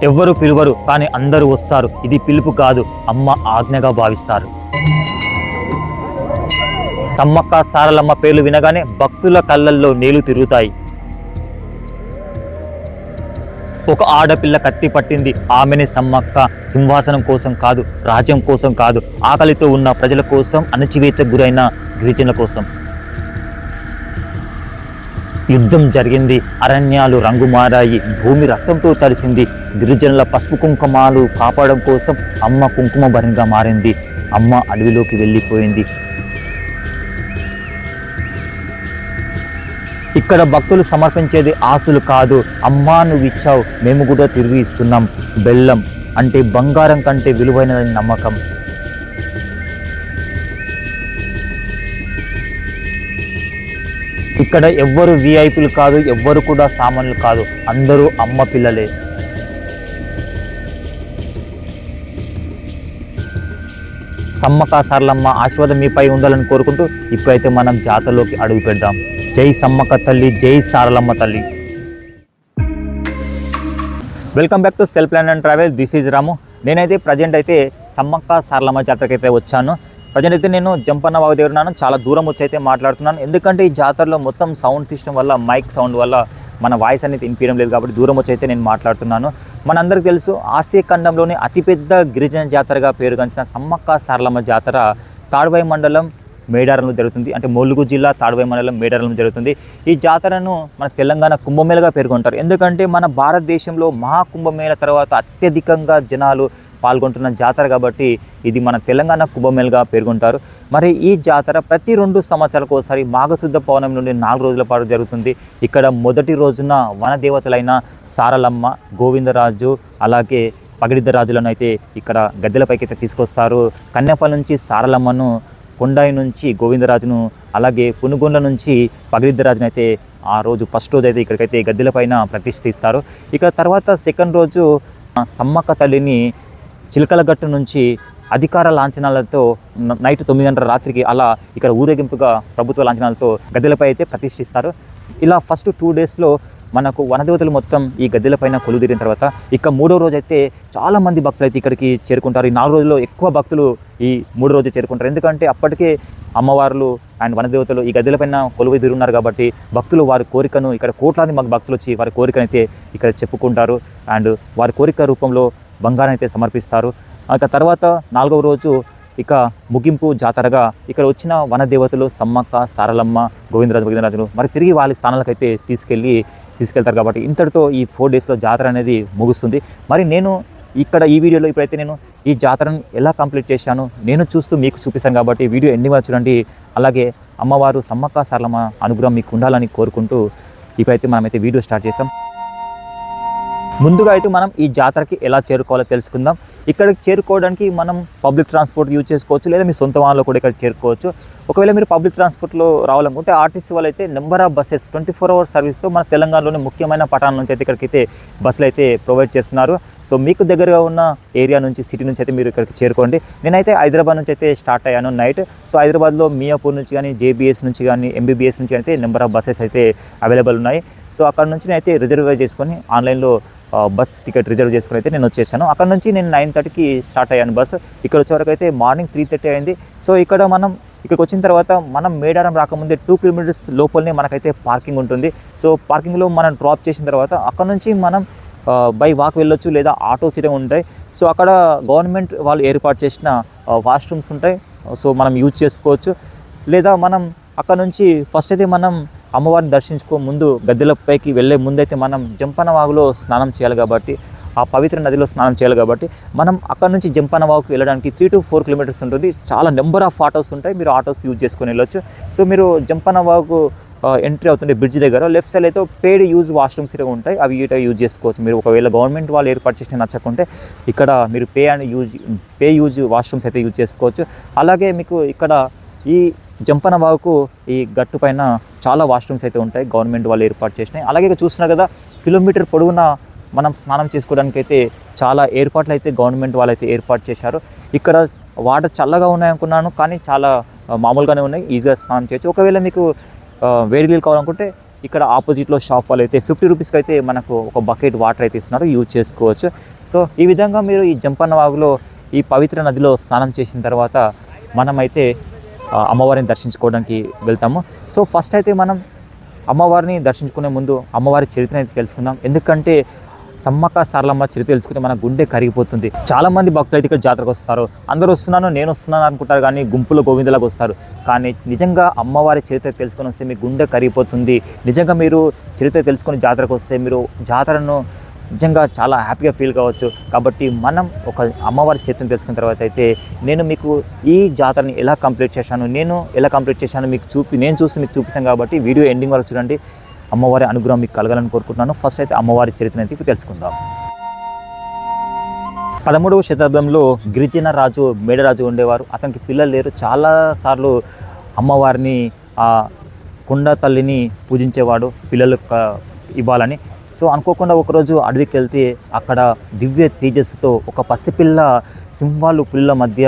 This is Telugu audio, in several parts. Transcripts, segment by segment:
ఎవ్వరు పిలువరు కానీ అందరూ వస్తారు. ఇది పిలుపు కాదు, అమ్మ ఆజ్ఞగా భావిస్తారు. సమ్మక్క సారలమ్మ పేర్లు వినగానే భక్తుల కళ్ళల్లో నీళ్లు తిరుగుతాయి. ఒక ఆడపిల్ల కత్తి పట్టింది. ఆమెనే సమ్మక్క. సింహాసనం కోసం కాదు, రాజ్యం కోసం కాదు, ఆకలితో ఉన్న ప్రజల కోసం, అణచివేత గురైన గిరిజనుల కోసం. యుద్ధం జరిగింది. అరణ్యాలు రంగు మారాయి. భూమి రక్తంతో తడిసింది. గిరిజనుల పసుపు కుంకుమాలు కాపాడడం కోసం అమ్మ కుంకుమ భరిణిగా మారింది. అమ్మ అడవిలోకి వెళ్ళిపోయింది. ఇక్కడ భక్తులు సమర్పించేది ఆశలు కాదు, అమ్మా నువ్వు ఇచ్చావు, మేము కూడా తిరిగి ఇస్తున్నాం. బెల్లం అంటే బంగారం కంటే విలువైనదని నమ్మకం. ఇక్కడ ఎవ్వరు విఐపీలు కాదు, ఎవ్వరు కూడా సామాన్యులు కాదు, అందరూ అమ్మ పిల్లలే. సమ్మక్క సారలమ్మ ఆశీర్వాదం మీపై ఉండాలని కోరుకుంటూ ఇప్పుడైతే మనం జాతరలోకి అడుగు పెడదాం. జై సమ్మక్క తల్లి, జై సారలమ్మ తల్లి. Welcome back to self plan and travel. This is Ramu. నేనైతే ప్రజెంట్ అయితే సమ్మక్క సారలమ్మ జాతరకి అయితే వచ్చాను. ప్రజెంట్ అయితే నేను జంపన్న వాగు దగ్గర ఉన్నాను. చాలా దూరం వచ్చి అయితే మాట్లాడుతున్నాను. ఎందుకంటే ఈ జాతరలో మొత్తం సౌండ్ సిస్టమ్ వల్ల, మైక్ సౌండ్ వల్ల మన వాయిస్ అనేది వినిపించడం లేదు కాబట్టి దూరం వచ్చి అయితే నేను మాట్లాడుతున్నాను. మనందరికీ తెలుసు, ఆసియా ఖండంలోని అతిపెద్ద గిరిజన జాతరగా పేరుగాంచిన సమ్మక్క సారలమ్మ జాతర తాడ్వాయి మండలం మేడారంలో జరుగుతుంది. అంటే ములుగు జిల్లా తాడ్వాయి మండలం మేడారంలో జరుగుతుంది. ఈ జాతరను మన తెలంగాణ కుంభమేళగా పేర్కొంటారు. ఎందుకంటే మన భారతదేశంలో మహాకుంభమేళ తర్వాత అత్యధికంగా జనాలు పాల్గొంటున్న జాతర కాబట్టి ఇది మన తెలంగాణ కుంభమేళగా పేర్కొంటారు. మరి ఈ జాతర ప్రతి 2 సంవత్సరాలకు ఒకసారి మాఘశుద్ధ పౌర్ణమి నుండి 4 రోజుల పాటు జరుగుతుంది. ఇక్కడ మొదటి రోజున వనదేవతలైన సారలమ్మ, గోవిందరాజు, అలాగే పగిడిద్ద రాజులను అయితే ఇక్కడ గద్దెలపైకి అయితే తీసుకొస్తారు. కన్యాపల్లి నుంచి సారలమ్మను, కొండాయి నుంచి గోవిందరాజును, అలాగే పునుగొండ నుంచి పగిడిద్దరాజును అయితే ఆ రోజు ఫస్ట్ రోజు అయితే ఇక్కడికైతే గద్దెలపైన ప్రతిష్ఠిస్తారు. ఇక తర్వాత సెకండ్ రోజు సమ్మక్క తల్లిని చిలకలగట్టు నుంచి అధికార లాంఛనాలతో నైట్ 9 గంటల రాత్రికి అలా ఇక్కడ ఊరేగింపుగా ప్రభుత్వ లాంఛనాలతో గద్దెలపై అయితే ప్రతిష్ఠిస్తారు. ఇలా ఫస్ట్ 2 డేస్లో మనకు వనదేవతలు మొత్తం ఈ గద్దెలపైన కొలువుదీరిన తర్వాత ఇక 3వ రోజు అయితే చాలామంది భక్తులు అయితే ఇక్కడికి చేరుకుంటారు. ఈ 4 రోజుల్లో ఎక్కువ భక్తులు ఈ 3వ రోజు చేరుకుంటారు. ఎందుకంటే అప్పటికే అమ్మవార్లు అండ్ వనదేవతలు ఈ గద్దెలపైన కొలువుదీరి ఉన్నారు కాబట్టి భక్తులు వారి కోరికను, ఇక్కడ కోట్లాది భక్తులు వచ్చి వారి కోరికను అయితే ఇక్కడ చెప్పుకుంటారు. అండ్ వారి కోరిక రూపంలో బంగారం అయితే సమర్పిస్తారు. ఇక తర్వాత 4వ రోజు ఇక ముగింపు జాతరగా ఇక్కడ వచ్చిన వనదేవతలు సమ్మక్క, సారలమ్మ, గోవిందరాజులు మరి తిరిగి వాళ్ళ స్థానాలకు అయితే తీసుకెళ్తారు. కాబట్టి ఇంతటితో ఈ 4 డేస్లో జాతర అనేది ముగుస్తుంది. మరి నేను ఇక్కడ ఈ వీడియోలో ఇప్పుడైతే నేను ఈ జాతరను ఎలా కంప్లీట్ చేశాను నేను చూస్తూ మీకు చూపిస్తాను కాబట్టి వీడియో ఎండింగ్ వరకు చూడండి. అలాగే అమ్మవారు సమ్మక్క సారలమ్మ అనుగ్రహం మీకు ఉండాలని కోరుకుంటూ ఇప్పుడైతే మనమైతే వీడియో స్టార్ట్ చేస్తాం. ముందుగా అయితే మనం ఈ జాతరకి ఎలా చేరుకోవాలో తెలుసుకుందాం. ఇక్కడికి చేరుకోవడానికి మనం పబ్లిక్ ట్రాన్స్పోర్ట్ యూజ్ చేసుకోవచ్చు, లేదా మీ సొంత వాహనంలో కూడా ఇక్కడ చేరుకోవచ్చు. ఒకవేళ మీరు పబ్లిక్ ట్రాన్స్పోర్ట్లో రావాలనుకుంటే ఆర్టీసీ వాళ్ళు అయితే నెంబర్ ఆఫ్ బస్సెస్ 24 hours సర్వీస్తో మన తెలంగాణలోని ముఖ్యమైన పట్టణాల నుంచి అయితే ఇక్కడికైతే బస్సులు అయితే ప్రొవైడ్ చేస్తున్నారు. సో మీకు దగ్గరగా ఉన్న ఏరియా నుంచి, సిటీ నుంచి అయితే మీరు ఇక్కడికి చేరుకోండి. నేనైతే హైదరాబాద్ నుంచి అయితే స్టార్ట్ అయ్యాను నైట్. సో హైదరాబాద్లో మియాపూర్ నుంచి కానీ, జేబీఎస్ నుంచి కానీ, ఎంబీబీఎస్ నుంచి అయితే నెంబర్ ఆఫ్ బస్సెస్ అయితే అవైలబుల్ ఉన్నాయి. సో అక్కడ నుంచి నేనైతే రిజర్వ్ చేసుకొని ఆన్లైన్లో బస్ టికెట్ రిజర్వ్ చేసుకుని అయితే నేను వచ్చేసాను. అక్కడ నుంచి నేను 9:30కి స్టార్ట్ అయ్యాను బస్సు. ఇక్కడ వచ్చేవరకు అయితే మార్నింగ్ 3:30 అయింది. సో ఇక్కడికి వచ్చిన తర్వాత మనం మేడారం రాకముందే 2 kilometers లోపలనే మనకైతే పార్కింగ్ ఉంటుంది. సో పార్కింగ్లో మనం డ్రాప్ చేసిన తర్వాత అక్కడ నుంచి మనం బై వాక్ వెళ్ళొచ్చు, లేదా ఆటోస్ అయితే ఉంటాయి. సో అక్కడ గవర్నమెంట్ వాళ్ళు ఏర్పాటు చేసిన వాష్రూమ్స్ ఉంటాయి. సో మనం యూజ్ చేసుకోవచ్చు. లేదా మనం అక్కడ నుంచి ఫస్ట్ అయితే మనం అమ్మవారిని దర్శించుకో ముందు గద్దెలపైకి వెళ్ళే ముందైతే మనం జంపన్న వాగులో స్నానం చేయాలి కాబట్టి, ఆ పవిత్ర నదిలో స్నానం చేయాలి కాబట్టి మనం అక్కడ నుంచి జంపన్న వాగుకి వెళ్ళడానికి 3 to 4 kilometers ఉంటుంది. చాలా నెంబర్ ఆఫ్ ఆటోస్ ఉంటాయి, మీరు ఆటోస్ యూజ్ చేసుకొని వెళ్ళొచ్చు. సో మీరు జంపన్న వాగు ఎంట్రీ అవుతుండే బ్రిడ్జ్ దగ్గర లెఫ్ట్ సైడ్ అయితే పెయిడ్ యూజ్ వాష్రూమ్స్ అయితే ఉంటాయి, అవి ఇట యూజ్ చేసుకోవచ్చు. మీరు ఒకవేళ గవర్నమెంట్ వాళ్ళు ఏర్పాటు చేసిన నచ్చకుంటే ఇక్కడ మీరు పే యూజ్ వాష్రూమ్స్ అయితే యూజ్ చేసుకోవచ్చు. అలాగే మీకు ఇక్కడ ఈ జంపన్న వాగుకు ఈ గట్టు పైన చాలా వాష్రూమ్స్ అయితే ఉంటాయి, గవర్నమెంట్ వాళ్ళు ఏర్పాటు చేసినాయి. అలాగే చూస్తున్నారు కదా, కిలోమీటర్ పొడవునా మనం స్నానం చేసుకోవడానికి అయితే చాలా ఏర్పాట్లు అయితే గవర్నమెంట్ వాళ్ళు అయితే ఏర్పాటు చేశారు. ఇక్కడ వాటర్ చల్లగా ఉన్నాయనుకున్నాను, కానీ చాలా మామూలుగానే ఉన్నాయి, ఈజీగా స్నానం చేయొచ్చు. ఒకవేళ మీకు వేడి నీళ్ళు కావాలనుకుంటే ఇక్కడ ఆపోజిట్లో షాప్ వాళ్ళు అయితే 50 రూపీస్కి అయితే మనకు ఒక బకెట్ వాటర్ అయితే ఇస్తున్నారు, యూజ్ చేసుకోవచ్చు. సో ఈ విధంగా మీరు ఈ జంపన్న వాగులో ఈ పవిత్ర నదిలో స్నానం చేసిన తర్వాత మనమైతే అమ్మవారిని దర్శించుకోవడానికి వెళ్తాము. సో ఫస్ట్ అయితే మనం అమ్మవారిని దర్శించుకునే ముందు అమ్మవారి చరిత్ర అయితే తెలుసుకుందాం. ఎందుకంటే సమ్మక్క సారలమ్మ చరిత్ర తెలుసుకుంటే మన గుండె కరిగిపోతుంది. చాలామంది భక్తులు అయితే ఇక్కడ జాతరకు వస్తారు, అందరూ వస్తున్నాను నేను వస్తున్నాను అనుకుంటారు, కానీ గుంపులో గోవిందలకు వస్తారు. కానీ నిజంగా అమ్మవారి చరిత్ర తెలుసుకొని వస్తే మీ గుండె కరిగిపోతుంది. నిజంగా మీరు చరిత్ర తెలుసుకొని జాతరకు వస్తే మీరు జాతరను నిజంగా చాలా హ్యాపీగా ఫీల్ కావచ్చు. కాబట్టి మనం ఒక అమ్మవారి చరిత్రను తెలుసుకున్న తర్వాత అయితే నేను మీకు ఈ జాతరని ఎలా కంప్లీట్ చేశాను, నేను చూసి మీకు చూపిస్తాను. కాబట్టి వీడియో ఎండింగ్ వరకు చూడండి. అమ్మవారి అనుగ్రహం మీకు కలగాలని కోరుకుంటున్నాను. ఫస్ట్ అయితే అమ్మవారి చరిత్ర అయితే తెలుసుకుందాం. 13వ శతాబ్దంలో గిరిజన రాజు మేడరాజు ఉండేవారు. అతనికి పిల్లలు లేరు. చాలాసార్లు అమ్మవారిని కొండ తల్లిని పూజించేవాడు పిల్లలు ఇవ్వాలని. సో అనుకోకుండా ఒకరోజు అడవికి వెళ్తే అక్కడ దివ్య తేజస్సుతో ఒక పసిపిల్ల సింహాలు పుల్ల మధ్య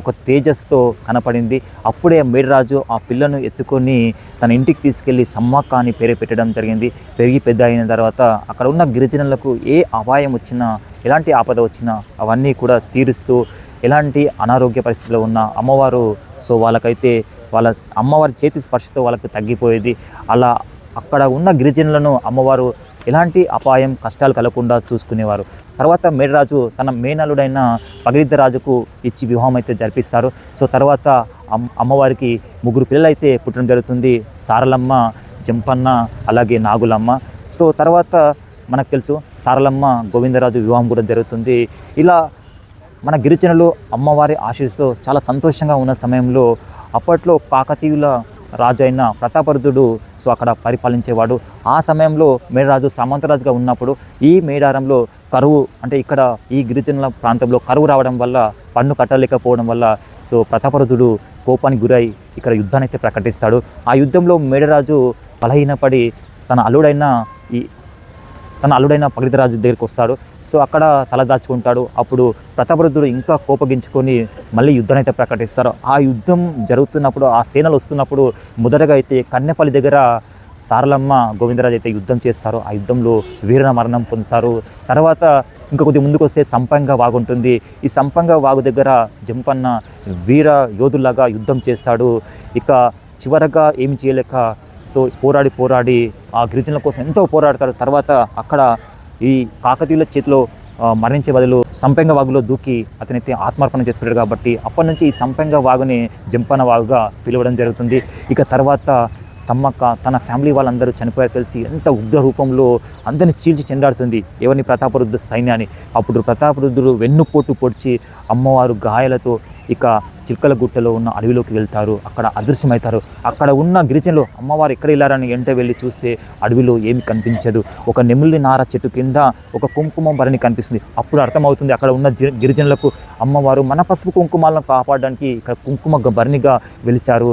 ఒక తేజస్సుతో కనపడింది. అప్పుడే మేడరాజు ఆ పిల్లను ఎత్తుకొని తన ఇంటికి తీసుకెళ్ళి సమ్మక్క అని పేరు పెట్టడం జరిగింది. పెరిగి పెద్ద అయిన తర్వాత అక్కడ ఉన్న గిరిజనులకు ఏ అపాయం వచ్చినా, ఎలాంటి ఆపద వచ్చినా అవన్నీ కూడా తీరుస్తూ, ఎలాంటి అనారోగ్య పరిస్థితిలో ఉన్న అమ్మవారు సో వాళ్ళకైతే వాళ్ళ అమ్మవారి చేతి స్పర్శతో వాళ్ళకి తగ్గిపోయేది. అలా అక్కడ ఉన్న గిరిజనులను అమ్మవారు ఎలాంటి అపాయం కష్టాలు కలగకుండా చూసుకునేవారు. తర్వాత మేడరాజు తన మేనలుడైన పగిడిద్ద రాజుకు ఇచ్చి వివాహం అయితే జరిపిస్తారు. సో తర్వాత అమ్మవారికి 3 పిల్లలు అయితే పుట్టడం జరుగుతుంది. సారలమ్మ, జంపన్న, అలాగే నాగులమ్మ. సో తర్వాత మనకు తెలుసు సారలమ్మ గోవిందరాజు వివాహం కూడా జరుగుతుంది. ఇలా మన గిరిజనులు అమ్మవారి ఆశీస్సుతో చాలా సంతోషంగా ఉన్న సమయంలో అప్పట్లో కాకతీయుల రాజు అయిన ప్రతాపరుద్రుడు సో అక్కడ పరిపాలించేవాడు. ఆ సమయంలో మేడరాజు సామంతరాజుగా ఉన్నప్పుడు ఈ మేడారంలో కరువు, అంటే ఇక్కడ ఈ గిరిజనుల ప్రాంతంలో కరువు రావడం వల్ల, పన్ను కట్టలేకపోవడం వల్ల సో ప్రతాపరుద్రుడు కోపానికి గురై ఇక్కడ యుద్ధాన్ని అయితే ప్రకటిస్తాడు. ఆ యుద్ధంలో మేడరాజు బలహీనపడి తన అల్లుడైన పగిడితరాజు దగ్గరికి వస్తాడు. సో అక్కడ తలదాచుకుంటాడు. అప్పుడు ప్రతాపరుద్రుడు ఇంకా కోపగించుకొని మళ్ళీ యుద్ధాన్ని అయితే ప్రకటిస్తారు. ఆ యుద్ధం జరుగుతున్నప్పుడు, ఆ సేనలు వస్తున్నప్పుడు మొదటగా అయితే కన్నెపల్లి దగ్గర సారలమ్మ గోవిందరాజు అయితే యుద్ధం చేస్తారు. ఆ యుద్ధంలో వీర మరణం పొందుతారు. తర్వాత ఇంకా కొద్దిగా ముందుకు వస్తే సంపంగ వాగు ఉంటుంది. ఈ సంపంగ వాగు దగ్గర జంపన్న వీర యోధులాగా యుద్ధం చేస్తాడు. ఇక చివరగా ఏమి చేయలేక సో పోరాడి ఆ గిరిజనుల కోసం ఎంతో పోరాడతాడు. తర్వాత అక్కడ ఈ కాకతీయుల చేతిలో మరణించే బదులు సంపెంగ వాగులో దూకి అతనైతే ఆత్మార్పణ చేసుకుంటాడు. కాబట్టి అప్పటి నుంచి ఈ సంపెంగ వాగుని జంపన్న వాగుగా పిలవడం జరుగుతుంది. ఇక తర్వాత సమ్మక్క తన ఫ్యామిలీ వాళ్ళందరూ చనిపోయారు తెలిసి ఎంత ఉగ్ర రూపంలో అందరిని చీల్చి చెండాడుతుంది ఎవరిని, ప్రతాపరుద్ర సైన్యాన్ని. అప్పుడు ప్రతాపరుద్రుడు వెన్నుపోటు పొడిచి అమ్మవారు గాయాలతో ఇక చిల్కల గుట్టలో ఉన్న అడవిలోకి వెళ్తారు. అక్కడ అదృశ్యమవుతారు. అక్కడ ఉన్న గిరిజనులు అమ్మవారు ఎక్కడ వెళ్ళారని వెంట వెళ్ళి చూస్తే అడవిలో ఏమి కనిపించదు. ఒక నెమిలి నార చెట్టు కింద ఒక కుంకుమ భరణి కనిపిస్తుంది. అప్పుడు అర్థమవుతుంది అక్కడ ఉన్న గిరిజనులకు అమ్మవారు మన పసుపు కుంకుమాలను కాపాడడానికి ఇక్కడ కుంకుమ భరణిగా వెలిశారు.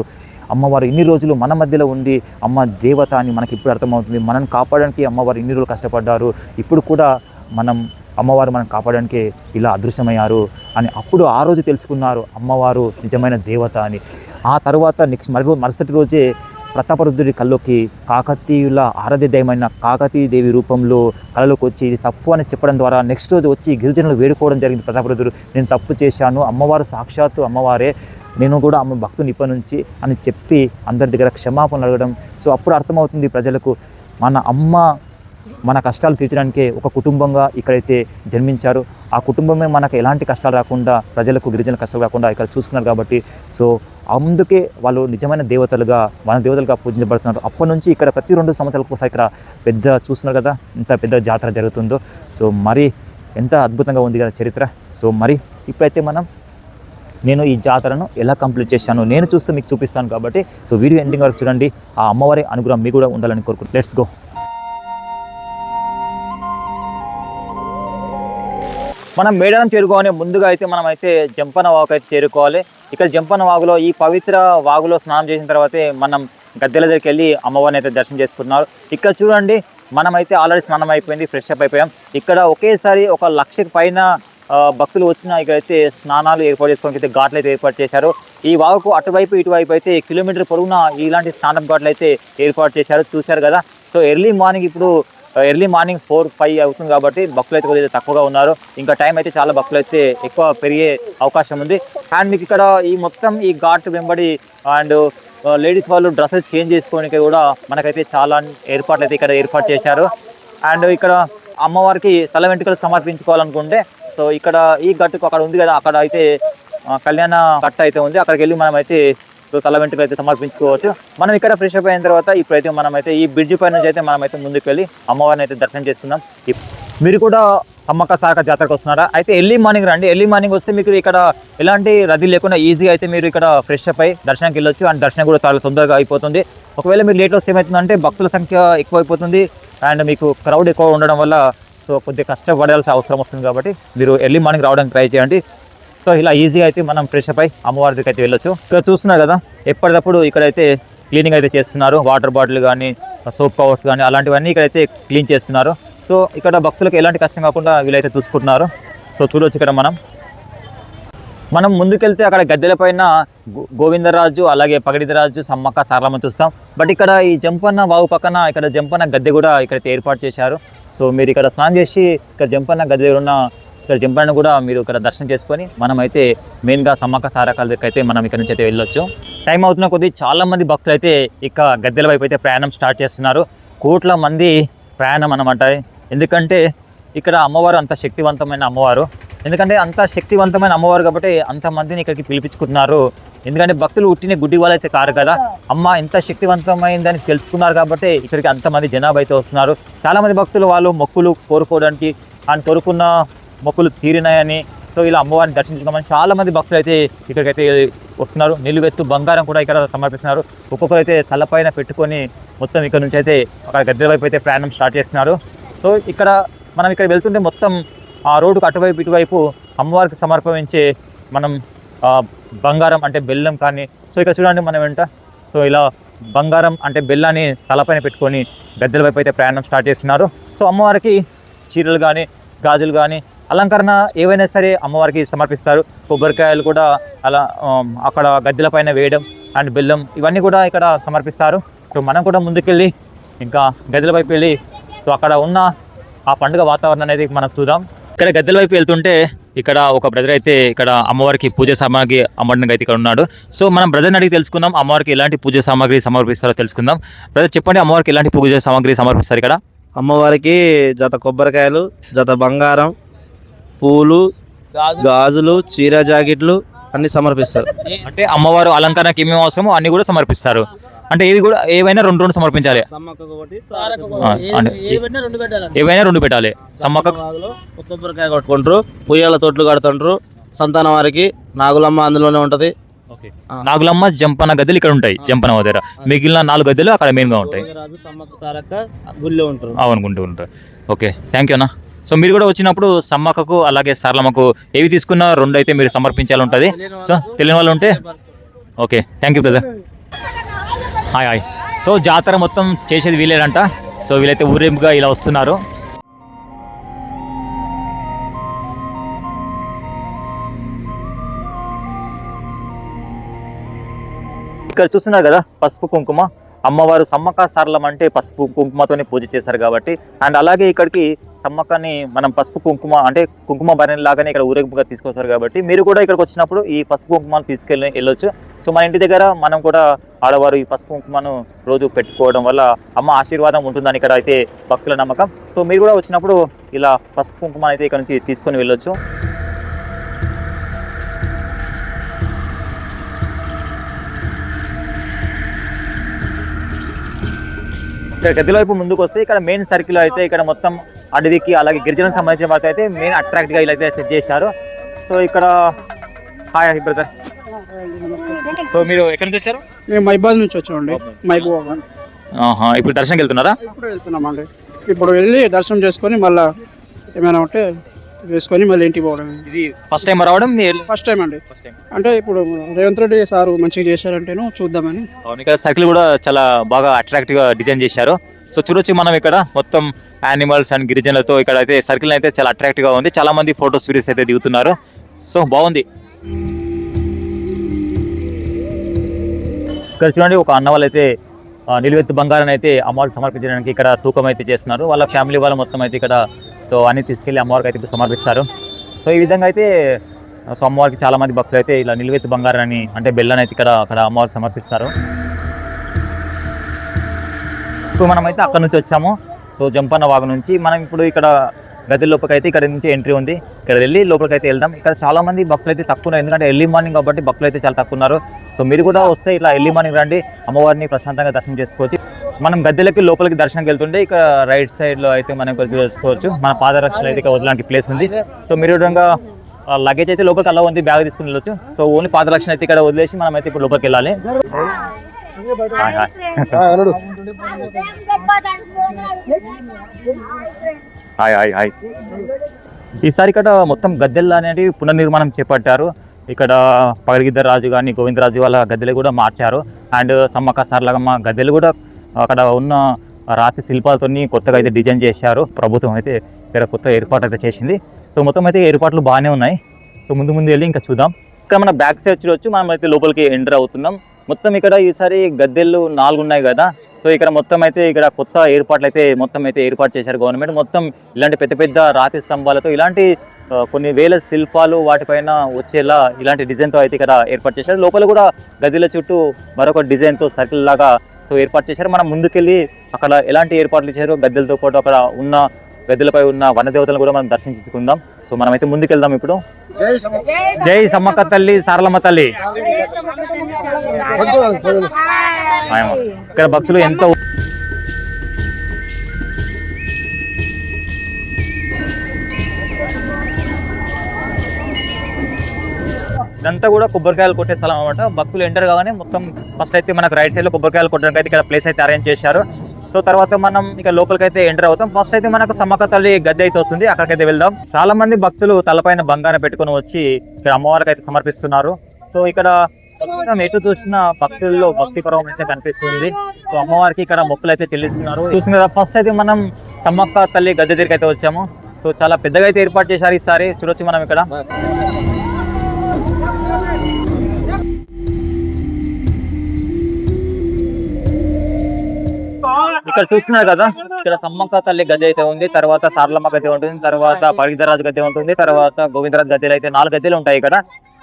అమ్మవారు ఇన్ని రోజులు మన మధ్యలో ఉండి అమ్మ దేవత అని మనకి ఇప్పుడు అర్థమవుతుంది. మనల్ని కాపాడడానికి అమ్మవారు ఇన్ని రోజులు కష్టపడ్డారు. ఇప్పుడు కూడా అమ్మవారు మనం కాపాడడానికి ఇలా అదృశ్యమయ్యారు అని అప్పుడు ఆ రోజు తెలుసుకున్నారు అమ్మవారు నిజమైన దేవత అని. ఆ తర్వాత మరుసటి రోజే ప్రతాపరుద్రుడి కల్లోకి కాకతీయుల ఆరాధ్య దైవమైన కాకతీయ దేవి రూపంలో కళలోకి వచ్చి ఇది తప్పు అని చెప్పడం ద్వారా నెక్స్ట్ రోజు వచ్చి గిరిజనులు వేడుకోవడం జరిగింది. ప్రతాపరుద్రుడు నేను తప్పు చేశాను, అమ్మవారు సాక్షాత్తు అమ్మవారే, నేను కూడా అమ్మ భక్తుని ఇప్పటి నుంచి అని చెప్పి అందరి దగ్గర క్షమాపణలు అడగడం. సో అప్పుడు అర్థమవుతుంది ప్రజలకు మన అమ్మ మన కష్టాలు తీర్చడానికే ఒక కుటుంబంగా ఇక్కడైతే జన్మించారు. ఆ కుటుంబమే మనకు ఎలాంటి కష్టాలు రాకుండా, ప్రజలకు గిరిజన కష్టాలు రాకుండా ఇక్కడ చూసుకున్నారు. కాబట్టి సో అందుకే వాళ్ళు నిజమైన దేవతలుగా, మన దేవతలుగా పూజించబడుతున్నారు. అప్పటి నుంచి ఇక్కడ ప్రతి 2 సంవత్సరాలకు ఒకసారి ఇక్కడ పెద్ద చూస్తున్నారు కదా ఇంత పెద్ద జాతర జరుగుతుందో. సో మరి ఎంత అద్భుతంగా ఉంది కదా చరిత్ర. సో మరి ఇప్పుడైతే నేను ఈ జాతరను ఎలా కంప్లీట్ చేశాను నేను చూస్తూ మీకు చూపిస్తాను. కాబట్టి సో వీడియో ఎండింగ్ వరకు చూడండి. ఆ అమ్మవారి అనుగ్రహం మీకు కూడా ఉండాలని కోరుకుంటున్నాను. Let's go. మనం మేడారం చేరుకోవాలి. ముందుగా అయితే మనమైతే జంపన్న వాగు అయితే చేరుకోవాలి. ఇక్కడ జంపన్న వాగులో ఈ పవిత్ర వాగులో స్నానం చేసిన తర్వాతే మనం గద్దెల దగ్గరికి వెళ్ళి అమ్మవారిని అయితే దర్శనం చేసుకుంటున్నారు. ఇక్కడ చూడండి మనమైతే ఆల్రెడీ స్నానం అయిపోయింది, ఫ్రెష్ అప్ అయిపోయాం. ఇక్కడ ఒకేసారి 1,00,000 పైన భక్తులు వచ్చిన ఇక్కడైతే స్నానాలు ఏర్పాటు చేసుకోవడానికి అయితే ఘాట్లు అయితే ఏర్పాటు చేశారు. ఈ వాగుకు అటువైపు ఇటువైపు అయితే కిలోమీటర్ పొడవునా ఇలాంటి స్నానం ఘాట్లు అయితే ఏర్పాటు చేశారు. చూశారు కదా. సో ఎర్లీ మార్నింగ్ ఇప్పుడు ఎర్లీ మార్నింగ్ 4-5 అవుతుంది కాబట్టి భక్తులు అయితే కొద్దిగా తక్కువగా ఉన్నారు. ఇంకా టైం అయితే చాలా భక్తులు అయితే ఎక్కువ పెరిగే అవకాశం ఉంది. అండ్ మీకు ఇక్కడ ఈ మొత్తం ఈ ఘాట్ వెంబడి అండ్ లేడీస్ వాళ్ళు డ్రెస్సెస్ చేంజ్ చేసుకోవడానికి కూడా మనకైతే చాలా ఏర్పాట్లు అయితే ఇక్కడ ఏర్పాటు చేశారు. అండ్ ఇక్కడ అమ్మవారికి తల వెంట్రుకలు సమర్పించుకోవాలనుకుంటే సో ఇక్కడ ఈ గట్టుకు అక్కడ ఉంది కదా, అక్కడ అయితే కళ్యాణ గట్ట అయితే ఉంది, అక్కడికి వెళ్ళి మనం అయితే తల వెంట్రుకలు అయితే సమర్పించుకోవచ్చు. మనం ఇక్కడ ఫ్రెష్ అప్ అయిన తర్వాత ఇప్పుడైతే మనమైతే ఈ బ్రిడ్జ్ పై నుంచి అయితే మనమైతే ముందుకు వెళ్ళి అమ్మవారిని అయితే దర్శనం చేసుకుందాం. మీరు కూడా సమ్మక్క సారక్క జాతరకు వస్తున్నారా? అయితే ఎర్లీ మార్నింగ్ రండి. ఎర్లీ మార్నింగ్ వస్తే మీకు ఇక్కడ ఎలాంటి రద్దీ లేకుండా ఈజీగా అయితే మీరు ఇక్కడ ఫ్రెష్ అప్ అయి దర్శనానికి వెళ్ళొచ్చు. అండ్ దర్శనం కూడా చాలా తొందరగా అయిపోతుంది. ఒకవేళ మీరు లేట్ వస్తే ఏమవుతుందంటే భక్తుల సంఖ్య ఎక్కువ అయిపోతుంది అండ్ మీకు క్రౌడ్ ఎక్కువ ఉండడం వల్ల సో కొద్దిగా కష్టపడాల్సిన అవసరం వస్తుంది. కాబట్టి మీరు ఎర్లీ మార్నింగ్ రావడానికి ట్రై చేయండి. సో ఇలా ఈజీగా అయితే మనం ఫ్రెష్ అప్ అయి అమ్మవారి దగ్గరికి అయితే వెళ్ళొచ్చు. ఇక్కడ చూస్తున్నారు కదా, ఎప్పటికప్పుడు ఇక్కడైతే క్లీనింగ్ అయితే చేస్తున్నారు. వాటర్ బాటిల్ కానీ సోప్ కవర్స్ కానీ అలాంటివన్నీ ఇక్కడైతే క్లీన్ చేస్తున్నారు. సో ఇక్కడ భక్తులకు ఎలాంటి కష్టం కాకుండా వీళ్ళైతే చూసుకుంటున్నారు. సో చూడవచ్చు ఇక్కడ మనం ముందుకెళ్తే అక్కడ గద్దెల పైన గోవిందరాజు అలాగే పగడిదరాజు సమ్మక్క సారలమ్మ చూస్తాం. బట్ ఇక్కడ ఈ జంపన్న వాగు పక్కన ఇక్కడ జంపన్న గద్దె కూడా ఇక్కడైతే ఏర్పాటు చేశారు. సో మీరు ఇక్కడ స్నానం చేసి ఇక్కడ జంపన్న గద్దె దగ్గర ఉన్న ఇక్కడ జంపన్న కూడా మీరు ఇక్కడ దర్శనం చేసుకొని మనమైతే మెయిన్గా సమ్మక్క సారక్కల దగ్గరికి అయితే మనం ఇక్కడ నుంచి అయితే వెళ్ళొచ్చు. టైం అవుతున్న కొద్దీ చాలా మంది భక్తులు అయితే ఇక గద్దెల వైపు అయితే ప్రయాణం స్టార్ట్ చేస్తున్నారు. కోట్ల మంది ప్రయాణం అన్నమాట. ఎందుకంటే ఇక్కడ అమ్మవారు అంత శక్తివంతమైన అమ్మవారు. ఎందుకంటే అంత శక్తివంతమైన అమ్మవారు కాబట్టి అంతమందిని ఇక్కడికి పిలిపించుకుంటున్నారు. ఎందుకంటే భక్తులు ఉట్టిన గుడ్డి వాళ్ళు అయితే కారు కదా, అమ్మ ఇంత శక్తివంతమైందని తెలుసుకున్నారు కాబట్టి ఇక్కడికి అంతమంది జనాభా అయితే వస్తున్నారు. చాలామంది భక్తులు వాళ్ళు మొక్కులు కోరుకోవడానికి అండ్ కోరుకున్న మొక్కులు తీరినాయని సో ఇలా అమ్మవారిని దర్శించుకోమని చాలామంది భక్తులు అయితే ఇక్కడికైతే వస్తున్నారు. నిలువెత్తు బంగారం కూడా ఇక్కడ సమర్పిస్తున్నారు. ఒక్కొక్కరు అయితే తలపైన పెట్టుకొని మొత్తం ఇక్కడ నుంచి అయితే అక్కడ గద్దెల వైపు అయితే ప్రయాణం స్టార్ట్ చేస్తున్నారు. సో ఇక్కడ మనం ఇక్కడ వెళ్తుంటే మొత్తం ఆ రోడ్డుకు అటువైపు ఇటువైపు అమ్మవారికి సమర్పించే మనం బంగారం అంటే బెల్లం కానీ సో ఇక్కడ చూడండి మనం వెంట సో ఇలా బంగారం అంటే బెల్లాన్ని తలపైన పెట్టుకొని గద్దెల వైపు అయితే ప్రయాణం స్టార్ట్ చేస్తున్నారు. సో అమ్మవారికి చీరలు కానీ గాజులు కానీ అలంకరణ ఏవైనా సరే అమ్మవారికి సమర్పిస్తారు. కొబ్బరికాయలు కూడా అలా అక్కడ గద్దెల పైన వేయడం అండ్ బెల్లం ఇవన్నీ కూడా ఇక్కడ సమర్పిస్తారు. సో మనం కూడా ముందుకెళ్ళి ఇంకా గద్దెల వైపు వెళ్ళి సో అక్కడ ఉన్న ఆ పండుగ వాతావరణం అనేది మనం చూద్దాం. ఇక్కడ గద్దెల వైపు వెళ్తుంటే ఇక్కడ ఒక బ్రదర్ అయితే ఇక్కడ అమ్మవారికి పూజ సామాగ్రి అమ్మడానికి అయితే ఇక్కడ ఉన్నాడు. సో మనం బ్రదర్ని అడిగి తెలుసుకుందాం అమ్మవారికి ఎలాంటి పూజ సామాగ్రి సమర్పిస్తారో తెలుసుకుందాం. బ్రదర్ చెప్పండి, అమ్మవారికి ఎలాంటి పూజ సామాగ్రి సమర్పిస్తారు ఇక్కడ? అమ్మవారికి జత కొబ్బరికాయలు, జత బంగారం, పూలు, గాజులు, చీర జాకెట్లు అన్ని సమర్పిస్తారు. అంటే అమ్మవారు అలంకరణకి ఏమేమి అవసరమో అన్ని కూడా సమర్పిస్తారు. అంటే ఏవి కూడా ఏవైనా రెండు సమర్పించాలి. ఏవైనా రెండు పెట్టాలి. సమ్మక్క కొబ్బరికాయ కొట్టుకుంటారు, పుయ్యాల తోట్లు కడుతుంటారు. సంతానం వారికి నాగులమ్మ అందులోనే ఉంటది. నాగులమ్మ జంపన గద్దెలు ఇక్కడ ఉంటాయి. జంపన దగ్గర మిగిలిన 4 గద్దెలు అక్కడ మెయిన్ గా ఉంటాయి. అవునుకుంటూ ఉంటారు. ఓకే, థ్యాంక్ యూ అన్న. సో మీరు కూడా వచ్చినప్పుడు సమ్మక్కకు అలాగే సారలమ్మకు ఏవి తీసుకున్నా 2 అయితే మీరు సమర్పించాలి ఉంటుంది. సో తెలియని వాళ్ళు ఉంటే okay, thank you brother. Hi hi. So జాతర మొత్తం చేసేది వీలేనంట. సో వీళ్ళైతే ఊరేంపుగా ఇలా వస్తున్నారు. ఇక్కడ చూస్తున్నారు కదా పసుపు కుంకుమ. అమ్మవారు సమ్మక్క సారలమ్మ అంటే పసుపు కుంకుమతోనే పూజ చేశారు కాబట్టి అండ్ అలాగే ఇక్కడికి సమ్మక్కని మనం పసుపు కుంకుమ అంటే కుంకుమ భరణి లాగానే ఇక్కడ ఊరేగింపుగా తీసుకొస్తారు కాబట్టి మీరు కూడా ఇక్కడికి వచ్చినప్పుడు ఈ పసుపు కుంకుమను వెళ్ళొచ్చు. సో మన ఇంటి దగ్గర మనం కూడా ఆడవారు ఈ పసుపు కుంకుమను రోజు పెట్టుకోవడం వల్ల అమ్మ ఆశీర్వాదం ఉంటుందని ఇక్కడ అయితే భక్తుల నమ్మకం. సో మీరు కూడా వచ్చినప్పుడు ఇలా పసుపు కుంకుమ అయితే ఇక్కడ నుంచి తీసుకొని వెళ్ళొచ్చు. ఇక్కడ గద్దెల వైపు ముందుకు వస్తే ఇక్కడ మెయిన్ సర్కిల్ అయితే ఇక్కడ మొత్తం అడవికి అలాగే గిరిజనకు సంబంధించిన వాటి అయితే మెయిన్ అట్రాక్ట్ గా ఇలా అయితే సెట్ చేశారు. సో ఇక్కడ హాయ్ బ్రదర్. సో మీరు ఎక్కడి నుంచి వచ్చారు? మేము మైబాద్ నుంచి వచ్చామండి. మైబాద్. ఇప్పుడు దర్శనంకి వెళ్తున్నారా? ఇప్పుడు వెళ్తున్నామండి. ఇప్పుడు వెళ్ళి దర్శనం చేసుకొని మళ్ళీ ఏమైనా ఉంటే వేసుకొని మళ్ళీ ఇంటికి పోవడం. ఇది ఫస్ట్ టైం రావడం? ఫస్ట్ టైం అండి. అంటే ఇప్పుడు రేవంత్ రెడ్డి సార్ మంచిగా చేశారంటేను చూద్దామని. ఇక్కడ సర్కిల్ కూడా చాలా బాగా అట్రాక్టివ్ గా డిజైన్ చేశారు. సో చూడొచ్చు మనం ఇక్కడ మొత్తం యానిమల్స్ అండ్ గిరిజనులతో ఇక్కడ అయితే సర్కిల్ అయితే చాలా అట్రాక్టివ్ గా ఉంది. చాలా మంది ఫోటోస్ వీడియోస్ అయితే దిగుతున్నారు. సో బాగుంది. ఇక్కడ చూడండి ఒక అన్న వాళ్ళు అయితే నిలువెత్తు బంగారాన్ని అయితే అమ్మవారికి సమర్పించడానికి ఇక్కడ తూకం అయితే చేస్తున్నారు. వాళ్ళ ఫ్యామిలీ వాళ్ళు మొత్తం అయితే ఇక్కడ సో అన్ని తీసుకెళ్ళి అమ్మవారికి అయితే సమర్పిస్తారు. సో ఈ విధంగా అయితే సో అమ్మవారికి చాలా మంది భక్తులు అయితే ఇలా నిలువెత్తు బంగారాన్ని అంటే బెల్లాన్ని అయితే అక్కడ అమ్మవారికి సమర్పిస్తారు. సో మనమైతే అక్కడ నుంచి వచ్చాము. సో జంపన్న వాగు నుంచి మనం ఇప్పుడు ఇక్కడ గది లోపలికి అయితే ఇక్కడ నుంచి ఎంట్రీ ఉంది. ఇక్కడ వెళ్ళి లోపలికి అయితే వెళ్దాం. ఇక్కడ చాలా మంది భక్తులు అయితే తక్కువ ఉన్నారు, ఎందుకంటే ఎర్లీ మార్నింగ్ కాబట్టి భక్తులు అయితే చాలా తక్కువ ఉన్నారు. సో మీరు కూడా వస్తే ఇట్లా ఎర్లీ మార్నింగ్ రండి, అమ్మవారిని ప్రశాంతంగా దర్శనం చేసుకోవచ్చు. మనం గద్దెలకి లోపలికి దర్శనానికి వెళ్తుంటే ఇక్కడ రైట్ సైడ్ లో అయితే మనం చూసుకోవచ్చు మన పాదరక్షలు అయితే ఇక్కడ వదలడానికి ప్లేస్ ఉంది. సో మీరు విధంగా లగేజ్ అయితే లోపలికి అలా ఉంది, బ్యాగ్ తీసుకుని వెళ్ళొచ్చు. సో ఓన్లీ పాదరక్షణ అయితే ఇక్కడ వదిలేసి మనం అయితే ఇప్పుడు లోపలికి వెళ్ళాలి. హాయ్. ఈసారి ఇక్కడ మొత్తం గద్దెలు అనేవి పునర్నిర్మాణం చేపట్టారు. ఇక్కడ పగడిగిద్దరు రాజు కానీ గోవిందరాజు వాళ్ళ గద్దెలు కూడా మార్చారు. అండ్ సమ్మక్క సారలమ్మ గద్దెలు కూడా అక్కడ ఉన్న రాతి శిల్పాలతో కొత్తగా అయితే డిజైన్ చేశారు. ప్రభుత్వం అయితే ఇక్కడ కొత్త ఏర్పాటు అయితే చేసింది. సో మొత్తం అయితే ఏర్పాట్లు బాగానే ఉన్నాయి. సో ముందు వెళ్ళి ఇంకా చూద్దాం. ఇక్కడ మన బ్యాక్ సైడ్ చూడవచ్చు, మనం అయితే లోపలికి ఎంటర్ అవుతున్నాం. మొత్తం ఇక్కడ ఈసారి గద్దెలు 4 ఉన్నాయి కదా. సో ఇక్కడ మొత్తం అయితే ఇక్కడ కొత్త ఏర్పాట్లు అయితే మొత్తం అయితే ఏర్పాటు చేశారు గవర్నమెంట్. మొత్తం ఇలాంటి పెద్ద పెద్ద రాతి స్తంభాలతో ఇలాంటి కొన్ని వేల శిల్పాలు వాటిపైన వచ్చేలా ఇలాంటి డిజైన్తో అయితే ఇక్కడ ఏర్పాటు చేశారు. లోపల కూడా గదిల చుట్టూ మరొక డిజైన్తో సర్కిల్ లాగా సో ఏర్పాటు చేశారు. మనం ముందుకెళ్ళి అక్కడ ఎలాంటి ఏర్పాట్లు చేశారు గద్దెలతో పాటు అక్కడ ఉన్న గద్దెలపై ఉన్న వనదేవతలను కూడా మనం దర్శించుకుందాం. సో మనమైతే ముందుకెళ్దాం ఇప్పుడు. జై సమ్మక్క తల్లి, సారలమ్మ తల్లి. ఇక్కడ భక్తులు ఎంతో ఇదంతా కూడా కొబ్బరికాయలు కొట్టే స్థలం అనమాట. భక్తులు ఎంటర్ కాగానే మొత్తం ఫస్ట్ అయితే మనకు రైట్ సైడ్ లో కొబ్బరికాయలు కొట్టడానికి అయితే ఇక్కడ ప్లేస్ అయితే అరేంజ్ చేశారు. సో తర్వాత మనం ఇక లోపలికి అయితే ఎంటర్ అవుతాం. ఫస్ట్ అయితే మనకు సమ్మక్క తల్లి గద్దె అయితే వస్తుంది, అక్కడికైతే వెళ్దాం. చాలా మంది భక్తులు తలపైన బంగారం పెట్టుకుని వచ్చి ఇక్కడ అమ్మవారికి అయితే సమర్పిస్తున్నారు. సో ఇక్కడ ఎటు చూసిన భక్తుల్లో భక్తిపరం అయితే కనిపిస్తుంది. సో అమ్మవారికి ఇక్కడ మొక్కులు అయితే చెల్లిస్తున్నారు. చూసిన కదా ఫస్ట్ అయితే మనం సమ్మక్క తల్లి గద్దె దగ్గరికి అయితే వచ్చాము. సో చాలా పెద్దగా అయితే ఏర్పాటు చేశారు ఈసారి. చూడొచ్చు మనం ఇక్కడ ఇక్కడ చూస్తున్నారు కదా, ఇక్కడ సమ్మక్క తల్లి గద్దె అయితే ఉంది, తర్వాత సారలమ్మ గద్దె ఉంటుంది, తర్వాత పగిడిద్దరాజు గద్దె ఉంటుంది, తర్వాత గోవిందరాజు గద్దెలు అయితే 4 గద్దెలు ఉంటాయి ఇక్కడ.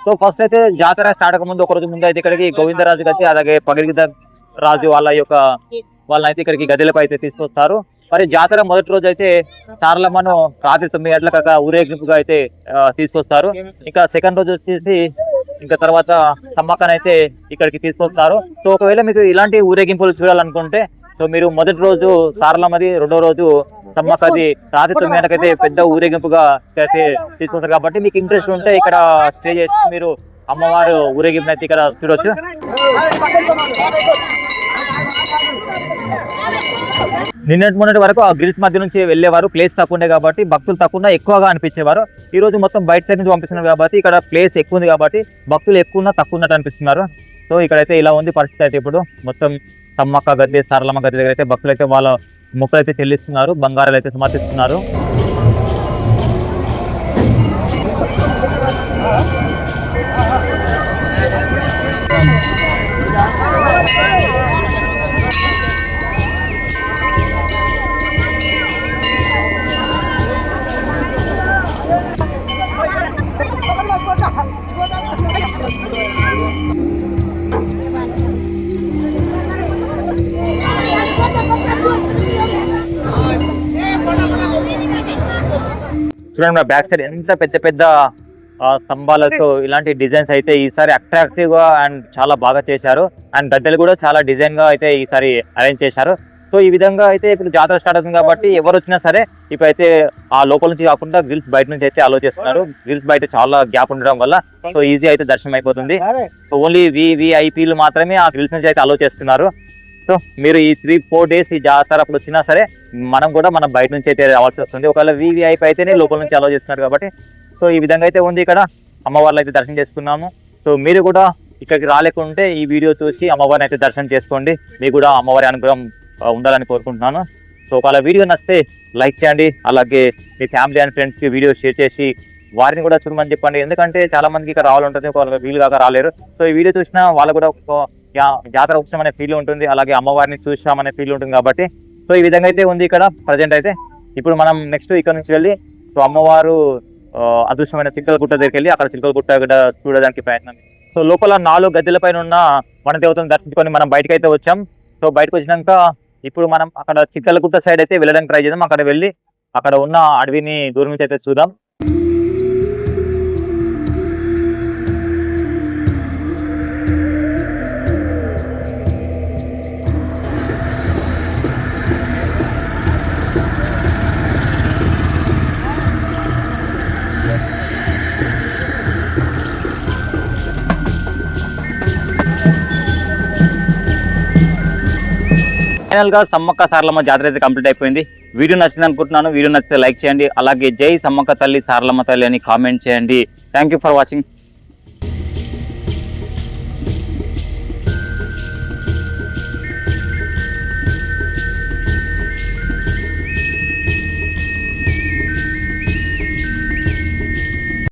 సో ఫస్ట్ అయితే జాతర స్టార్ట్ అవ్వక ముందు ఒక రోజు ముందు అయితే ఇక్కడికి గోవిందరాజు గద్దె అలాగే పగిడిద్దరాజు వాళ్ళైతే ఇక్కడికి గద్దెలపై అయితే తీసుకొస్తారు. మరి జాతర మొదటి రోజు అయితే సారలమ్మను రాత్రి 9 గంటలకు ఊరేగింపుగా అయితే తీసుకొస్తారు. ఇంకా సెకండ్ రోజు వచ్చేసి ఇంకా తర్వాత సమ్మక్కనైతే ఇక్కడికి తీసుకొస్తారు. సో ఒకవేళ మీకు ఇలాంటి ఊరేగింపులు చూడాలనుకుంటే సో మీరు మొదటి రోజు సారలమ్మది, రెండో రోజు సమ్మక్కది రాత్రి 9 గంటలకైతే పెద్ద ఊరేగింపుగా అయితే తీసుకొస్తారు. కాబట్టి మీకు ఇంట్రెస్ట్ ఉంటే ఇక్కడ స్టే చేసి మీరు అమ్మవారు ఊరేగింపు అయితే ఇక్కడ చూడొచ్చు. మొన్నటి వరకు ఆ గ్రిల్స్ మధ్య నుంచి వెళ్ళేవారు, ప్లేస్ తక్కువ ఉండే కాబట్టి భక్తులు తక్కువ ఎక్కువగా అనిపించేవారు. ఈ రోజు మొత్తం బయట సైడ్ నుంచి పంపిస్తున్నారు కాబట్టి ఇక్కడ ప్లేస్ ఎక్కువ ఉంది కాబట్టి భక్తులు ఎక్కువ తక్కువ ఉన్నట్టు అనిపిస్తున్నారు. సో ఇక్కడైతే ఇలా ఉంది పరిస్థితి. అయితే ఇప్పుడు మొత్తం సమ్మక్క గద్దె, సారలమ్మ గద్దె దగ్గర అయితే భక్తులు అయితే వాళ్ళ మొక్కలు అయితే చెల్లిస్తున్నారు, బంగారాలు అయితే సమర్పిస్తున్నారు. చూడండి బ్యాక్ సైడ్ ఎంత పెద్ద పెద్ద స్తంభాలతో ఇలాంటి డిజైన్స్ అయితే ఈసారి అట్రాక్టివ్ గా అండ్ చాలా బాగా చేశారు. అండ్ గద్దెలు కూడా చాలా డిజైన్ గా అయితే ఈసారి అరేంజ్ చేశారు. సో ఈ విధంగా అయితే ఇప్పుడు జాతర స్టార్ట్ అవుతుంది కాబట్టి ఎవరు వచ్చినా సరే ఇప్పుడైతే ఆ లోపల నుంచి కాకుండా గ్రిల్స్ బయట నుంచి అయితే అలో చేస్తున్నారు. గ్రిల్స్ బయట చాలా గ్యాప్ ఉండడం వల్ల సో ఈజీ అయితే దర్శనం అయిపోతుంది. సో ఓన్లీ వివిఐపీలు మాత్రమే ఆ గ్రిల్స్ నుంచి అయితే అలో చేస్తున్నారు. సో మీరు ఈ 3-4 డేస్ ఈ జాతర అప్పుడు వచ్చినా సరే మనం కూడా మనం బయట నుంచి అయితే రావాల్సి వస్తుంది. ఒకవేళ వివిఐపీ అయితేనే లోపల నుంచి అలో చేస్తున్నారు కాబట్టి సో ఈ విధంగా అయితే ఉంది. ఇక్కడ అమ్మవారిని అయితే దర్శనం చేసుకున్నాము. సో మీరు కూడా ఇక్కడికి రాలేకుంటే ఈ వీడియో చూసి అమ్మవారిని అయితే దర్శనం చేసుకోండి. మీకు కూడా అమ్మవారి అనుగ్రహం ఉండాలని కోరుకుంటున్నాను. సో ఒకవేళ వీడియో నచ్చితే లైక్ చేయండి, అలాగే మీ ఫ్యామిలీ అండ్ ఫ్రెండ్స్కి వీడియో షేర్ చేసి వారిని కూడా చూడమని చెప్పండి. ఎందుకంటే చాలా మందికి ఇక్కడ రావాలంటుంది, ఒకవేళ వీలు కాక రాలేరు. సో ఈ వీడియో చూసినా వాళ్ళు కూడా జాతర వచ్చామనే ఫీల్ ఉంటుంది, అలాగే అమ్మవారిని చూసామనే ఫీల్ ఉంటుంది కాబట్టి సో ఈ విధంగా అయితే ఉంది ఇక్కడ ప్రజెంట్ అయితే. ఇప్పుడు మనం నెక్స్ట్ ఇక్కడ నుంచి వెళ్ళి సో అమ్మవారు అదృశ్యమైన చిలకలగుట్ట దగ్గరికి వెళ్ళి అక్కడ చిలకలగుట్ట చూడడానికి ప్రయత్నం. సో లోపల 4 గద్దెల పైన ఉన్న వనదేవతను దర్శించుకొని మనం బయటకు అయితే వచ్చాం. సో బయటకు వచ్చినాక ఇప్పుడు మనం అక్కడ చిలకలగుట్ట సైడ్ అయితే వెళ్ళడానికి ట్రై చేద్దాం. అక్కడ వెళ్ళి అక్కడ ఉన్న అడవిని దూరం నుంచి అయితే చూద్దాం. ఫైనల్ గా సమ్మక్క సారలమ్మ జాతర అయితే కంప్లీట్ అయిపోయింది. వీడియో నచ్చింది అనుకుంటున్నాను. వీడియో నచ్చితే లైక్ చేయండి, అలాగే జై సమ్మక్క తల్లి సారలమ్మ తల్లి అని కామెంట్ చేయండి. Thank you for watching.